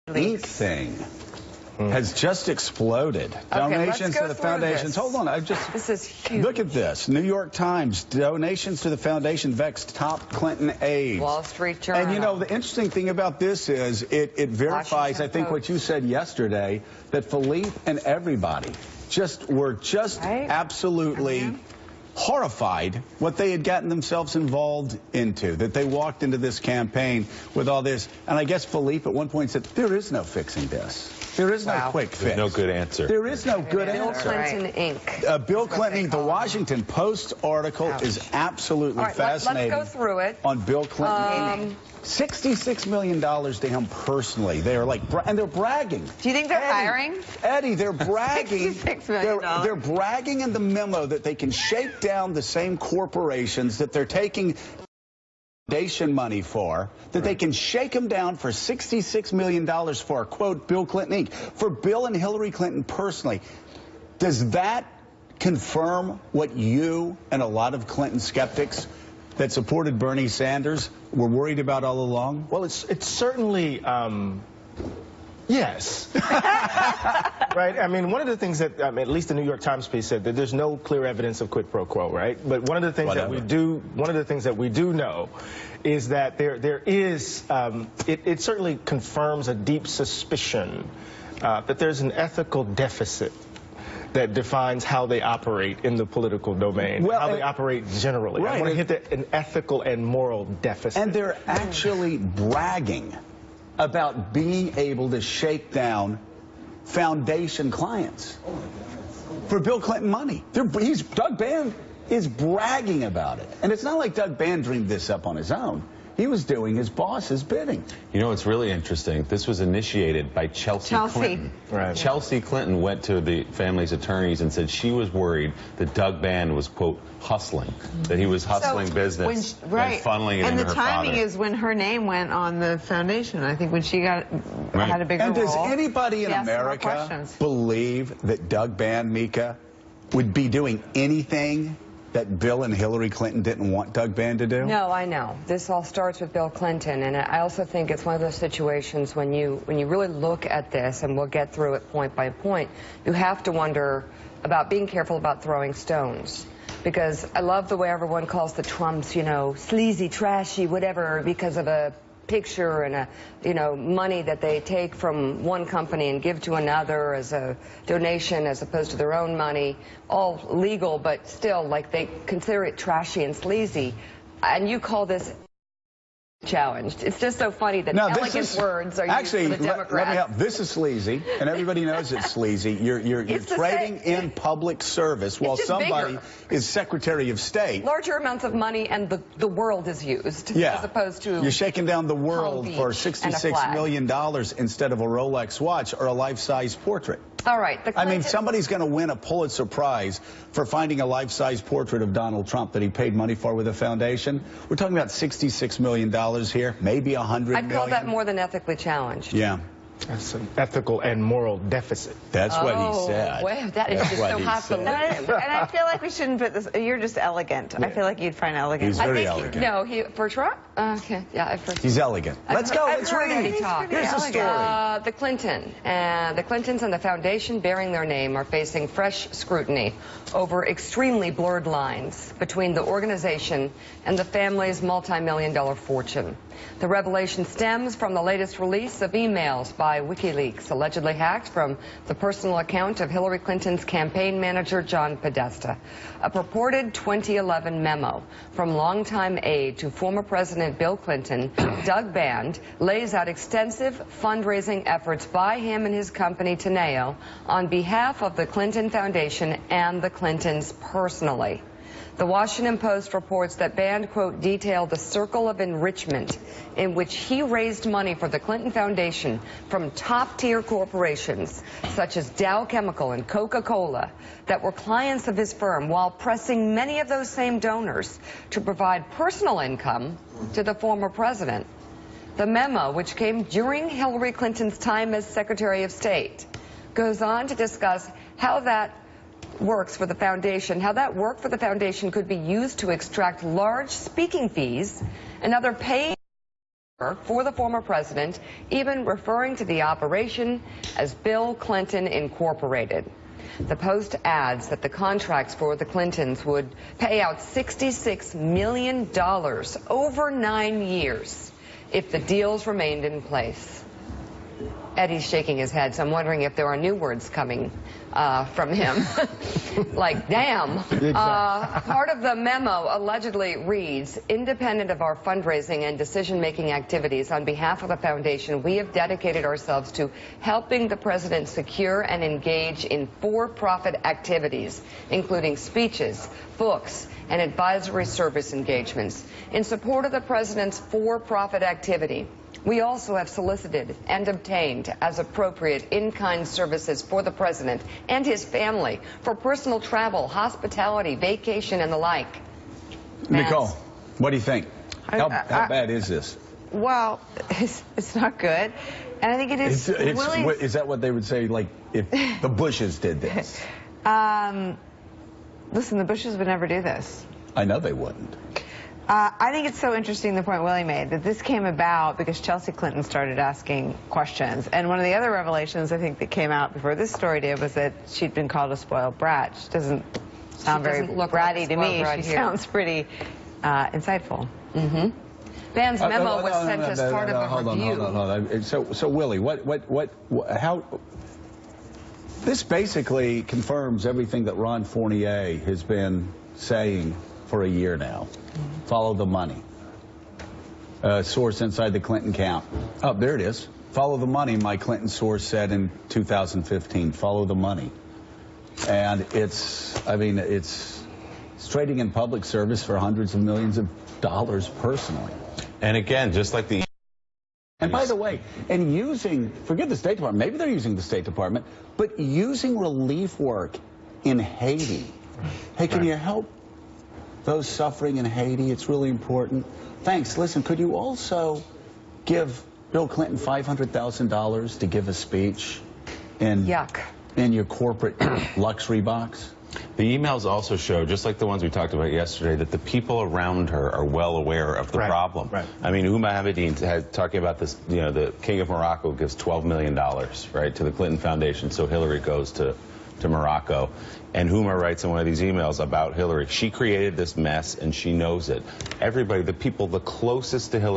Inc. thing has just exploded. Donations to the foundations. Hold on, This is huge. Look at this. New York Times, donations to the foundation vex top Clinton aides. Wall Street Journal. And you know, the interesting thing about this is it verifies, Washington I think, Post. what you said yesterday, that Philippe and everybody were absolutely horrified what they had gotten themselves involved into, that they walked into this campaign with all this. And I guess Philippe at one point said, there is no fixing this. There is no quick fix. There's no good answer. There is no good answer. Bill Clinton Inc. Bill Clinton, the Washington Post article is absolutely fascinating. Let's go through it. On Bill Clinton. $66 million to him personally. They're like, and they're bragging. Do you think they're hiring? Eddie, they're bragging. $66 million. They're bragging in the memo that they can shake down the same corporations that they're taking foundation money for, that they can shake them down for $66 million for, quote, Bill Clinton Inc., for Bill and Hillary Clinton personally. Does that confirm what you and a lot of Clinton skeptics that supported Bernie Sanders were worried about all along? Well, it's certainly, yes. Right? I mean, one of the things that, at least the New York Times piece said that there's no clear evidence of quid pro quo, right? But one of the things that we do know is that there is, it certainly confirms a deep suspicion that there's an ethical deficit that defines how they operate in the political domain, how they operate generally. Right. I want to hit an ethical and moral deficit. And they're actually bragging about being able to shake down foundation clients for Bill Clinton money. Doug Band is bragging about it. And it's not like Doug Band dreamed this up on his own. He was doing his boss's bidding. You know, it's really interesting. This was initiated by Chelsea Clinton. Right. Chelsea Clinton went to the family's attorneys and said she was worried that Doug Band was, quote, hustling, that he was hustling business and funneling it into her father. And the timing is when her name went on the foundation. I think when she had a bigger role. And does anybody in America believe that Doug Band, Mika, would be doing anything that Bill and Hillary Clinton didn't want Doug Band to do? No, I know. This all starts with Bill Clinton, and I also think it's one of those situations when you really look at this, and we'll get through it point by point, you have to wonder about being careful about throwing stones. Because I love the way everyone calls the Trumps, you know, sleazy, trashy, whatever, because of a picture and money that they take from one company and give to another as a donation as opposed to their own money, all legal, but still, like, they consider it trashy and sleazy. And you call this challenged. It's just so funny that elegant words are used for the Democrats. Let me help. This is sleazy, and everybody knows it's sleazy. You're trading in public service while somebody is Secretary of State. Larger amounts of money, and the world is used, as opposed to you're shaking down the world for $66 million instead of a Rolex watch or a life-size portrait. All right. I mean, somebody's going to win a Pulitzer Prize for finding a life-size portrait of Donald Trump that he paid money for with a foundation. We're talking about $66 million here, maybe $100 million. I'd call that more than ethically challenged. Yeah. That's an ethical and moral deficit. That's what he said. Well, that is just so highfalutin. And I feel like we shouldn't put this. You're just elegant. I feel like you'd find elegant. He's very elegant. No, for Trump? Okay, yeah. He's elegant. Let's go. Let's read. Here's the story. The Clintons and the foundation bearing their name are facing fresh scrutiny over extremely blurred lines between the organization and the family's multi-million-dollar fortune. The revelation stems from the latest release of emails by WikiLeaks, allegedly hacked from the personal account of Hillary Clinton's campaign manager, John Podesta. A purported 2011 memo from longtime aide to former President Bill Clinton, Doug Band, lays out extensive fundraising efforts by him and his company, Teneo, on behalf of the Clinton Foundation and the Clintons personally. The Washington Post reports that Band, quote, detailed the circle of enrichment in which he raised money for the Clinton Foundation from top-tier corporations such as Dow Chemical and Coca-Cola that were clients of his firm, while pressing many of those same donors to provide personal income to the former president. The memo, which came during Hillary Clinton's time as Secretary of State, goes on to discuss how that works for the foundation, how that work for the foundation could be used to extract large speaking fees and other paid for the former president, even referring to the operation as Bill Clinton Incorporated. The Post adds that the contracts for the Clintons would pay out $66 million over 9 years if the deals remained in place. Eddie's shaking his head, so I'm wondering if there are new words coming from him. Like, damn. Exactly. Part of the memo allegedly reads, independent of our fundraising and decision-making activities on behalf of the foundation, we have dedicated ourselves to helping the president secure and engage in for-profit activities, including speeches, books, and advisory service engagements. In support of the president's for-profit activity, we also have solicited and obtained, as appropriate, in-kind services for the president and his family for personal travel, hospitality, vacation, and the like. Nicole, what do you think? How bad is this? Well, it's not good. And I think it is... Is that what they would say, like, if the Bushes did this? Listen, the Bushes would never do this. I know they wouldn't. I think it's so interesting, the point Willie made, that this came about because Chelsea Clinton started asking questions. And one of the other revelations, I think, that came out before this story did was that she'd been called a spoiled brat. She doesn't sound very bratty to me. She sounds pretty insightful. Mm-hmm. Van's memo was sent as part of a review. Hold on. So Willie, how... This basically confirms everything that Ron Fournier has been saying for a year now. Follow the money. Source inside the Clinton camp. Oh, there it is. Follow the money, my Clinton source said in 2015. Follow the money. And it's trading in public service for hundreds of millions of dollars personally. And again, just like the... And by the way, and using, forget the State Department, maybe they're using the State Department, but using relief work in Haiti. Hey, can you help those suffering in Haiti? It's really important. Thanks. Listen, could you also give Bill Clinton $500,000 to give a speech in your corporate luxury box? The emails also show, just like the ones we talked about yesterday, that the people around her are well aware of the problem. Right. I mean, Huma Abedin had talking about this, you know, the King of Morocco gives $12 million, right, to the Clinton Foundation, so Hillary goes to Morocco. And Huma writes in one of these emails about Hillary, she created this mess and she knows it. Everybody, the people the closest to Hillary,